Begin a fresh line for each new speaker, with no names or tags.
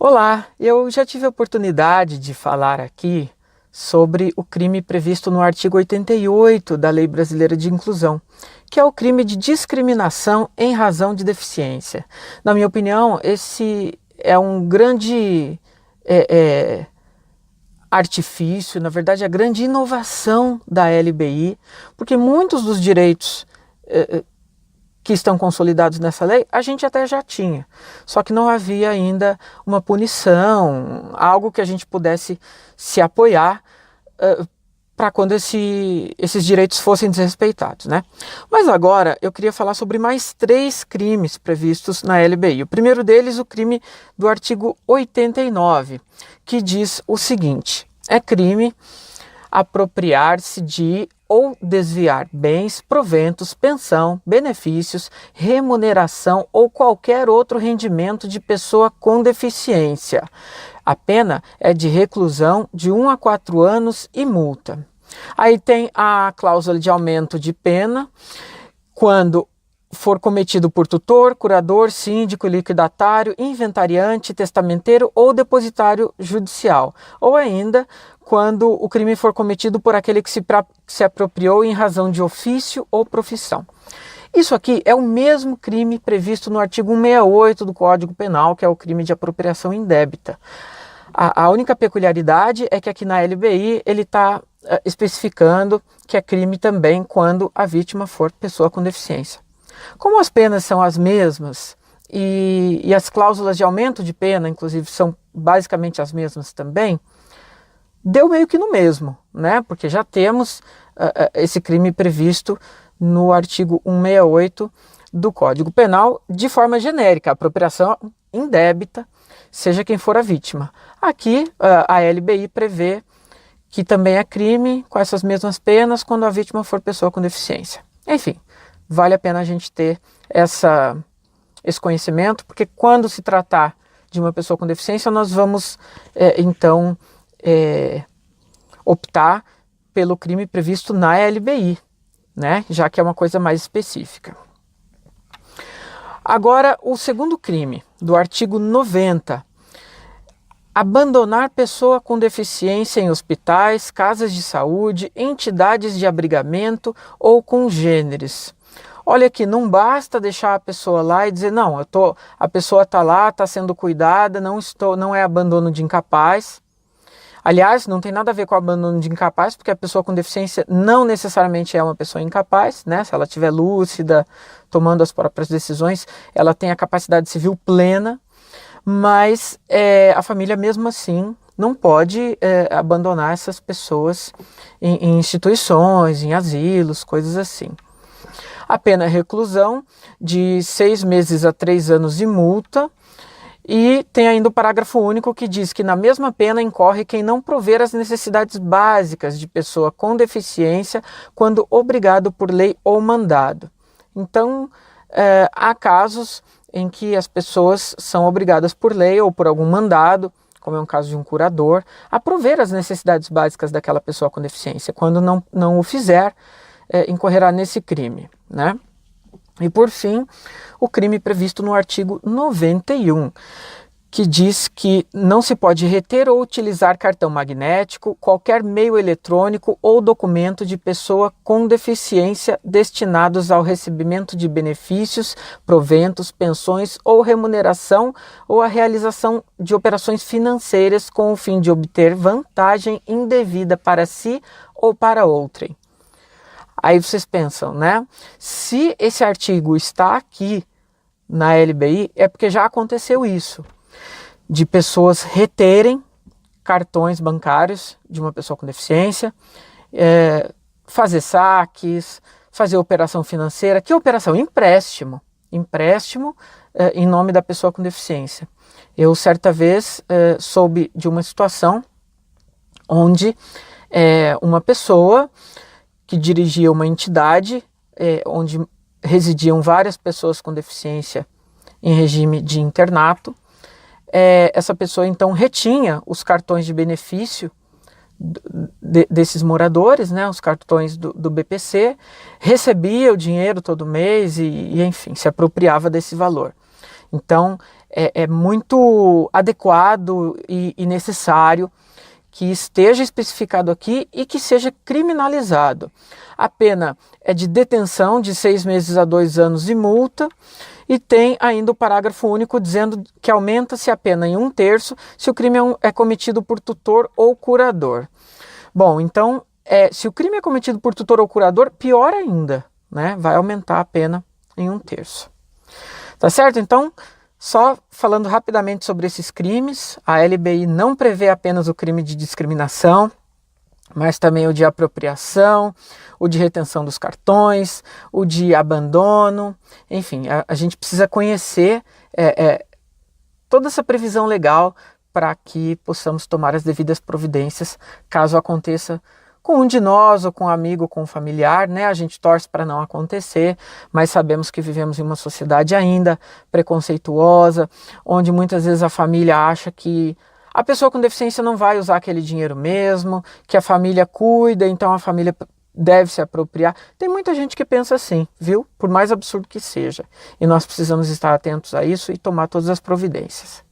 Olá, eu já tive a oportunidade de falar aqui sobre o crime previsto no artigo 88 da Lei Brasileira de Inclusão, que é o crime de discriminação em razão de deficiência. Na minha opinião, esse é um grande artifício, na verdade, a grande inovação da LBI, porque muitos dos direitos que estão consolidados nessa lei, a gente até já tinha. Só que não havia ainda uma punição, algo que a gente pudesse se apoiar para quando esses direitos fossem desrespeitados, né? Mas agora eu queria falar sobre mais 3 crimes previstos na LBI. O primeiro deles, o crime do artigo 89, que diz o seguinte: é crime apropriar-se de ou desviar bens, proventos, pensão, benefícios, remuneração ou qualquer outro rendimento de pessoa com deficiência. A pena é de reclusão de 1 a 4 anos e multa. Aí tem a cláusula de aumento de pena, quando for cometido por tutor, curador, síndico, liquidatário, inventariante, testamenteiro ou depositário judicial, ou ainda quando o crime for cometido por aquele que se apropriou em razão de ofício ou profissão. Isso aqui é o mesmo crime previsto no artigo 168 do Código Penal, que é o crime de apropriação indébita. A única peculiaridade é que aqui na LBI ele está especificando que é crime também quando a vítima for pessoa com deficiência. Como as penas são as mesmas e as cláusulas de aumento de pena, inclusive, são basicamente as mesmas também, deu meio que no mesmo, né? Porque já temos esse crime previsto no artigo 168 do Código Penal de forma genérica, apropriação indébita, seja quem for a vítima. Aqui a LBI prevê que também é crime com essas mesmas penas quando a vítima for pessoa com deficiência. Enfim, vale a pena a gente ter esse conhecimento, porque quando se tratar de uma pessoa com deficiência, nós vamos então optar pelo crime previsto na LBI, né? Já que é uma coisa mais específica. Agora, o segundo crime, do artigo 90, abandonar pessoa com deficiência em hospitais, casas de saúde, entidades de abrigamento ou congêneres. Olha aqui, não basta deixar a pessoa lá e dizer, não, a pessoa está lá, está sendo cuidada, não é abandono de incapaz. Aliás, não tem nada a ver com abandono de incapaz, porque a pessoa com deficiência não necessariamente é uma pessoa incapaz, né? Se ela estiver lúcida, tomando as próprias decisões, ela tem a capacidade civil plena, mas a família mesmo assim não pode abandonar essas pessoas em instituições, em asilos, coisas assim. A pena é reclusão de 6 meses a 3 anos e multa. E tem ainda o parágrafo único que diz que na mesma pena incorre quem não prover as necessidades básicas de pessoa com deficiência quando obrigado por lei ou mandado. Então, há casos em que as pessoas são obrigadas por lei ou por algum mandado, como é um caso de um curador, a prover as necessidades básicas daquela pessoa com deficiência. Quando não o fizer, incorrerá nesse crime, né? E por fim, o crime previsto no artigo 91, que diz que não se pode reter ou utilizar cartão magnético, qualquer meio eletrônico ou documento de pessoa com deficiência destinados ao recebimento de benefícios, proventos, pensões ou remuneração ou a realização de operações financeiras com o fim de obter vantagem indevida para si ou para outrem. Aí vocês pensam, né? Se esse artigo está aqui na LBI, é porque já aconteceu isso, de pessoas reterem cartões bancários de uma pessoa com deficiência, fazer saques, fazer operação financeira. Que operação? Empréstimo. Empréstimo em nome da pessoa com deficiência. Eu, certa vez, soube de uma situação onde uma pessoa que dirigia uma entidade onde residiam várias pessoas com deficiência em regime de internato. Essa pessoa então retinha os cartões de benefício desses moradores, né, os cartões do BPC, recebia o dinheiro todo mês e enfim, se apropriava desse valor. Então, é muito adequado e necessário que esteja especificado aqui e que seja criminalizado. A pena é de detenção de 6 meses a 2 anos e multa, e tem ainda o parágrafo único dizendo que aumenta-se a pena em 1/3 se o crime é cometido por tutor ou curador. Bom, então, se o crime é cometido por tutor ou curador, pior ainda, né? Vai aumentar a pena em 1/3. Tá certo? Então, só falando rapidamente sobre esses crimes, a LBI não prevê apenas o crime de discriminação, mas também o de apropriação, o de retenção dos cartões, o de abandono, enfim, a gente precisa conhecer toda essa previsão legal para que possamos tomar as devidas providências caso aconteça com um de nós, ou com um amigo, com um familiar, né? A gente torce para não acontecer, mas sabemos que vivemos em uma sociedade ainda preconceituosa, onde muitas vezes a família acha que a pessoa com deficiência não vai usar aquele dinheiro mesmo, que a família cuida, então a família deve se apropriar. Tem muita gente que pensa assim, viu? Por mais absurdo que seja. E nós precisamos estar atentos a isso e tomar todas as providências.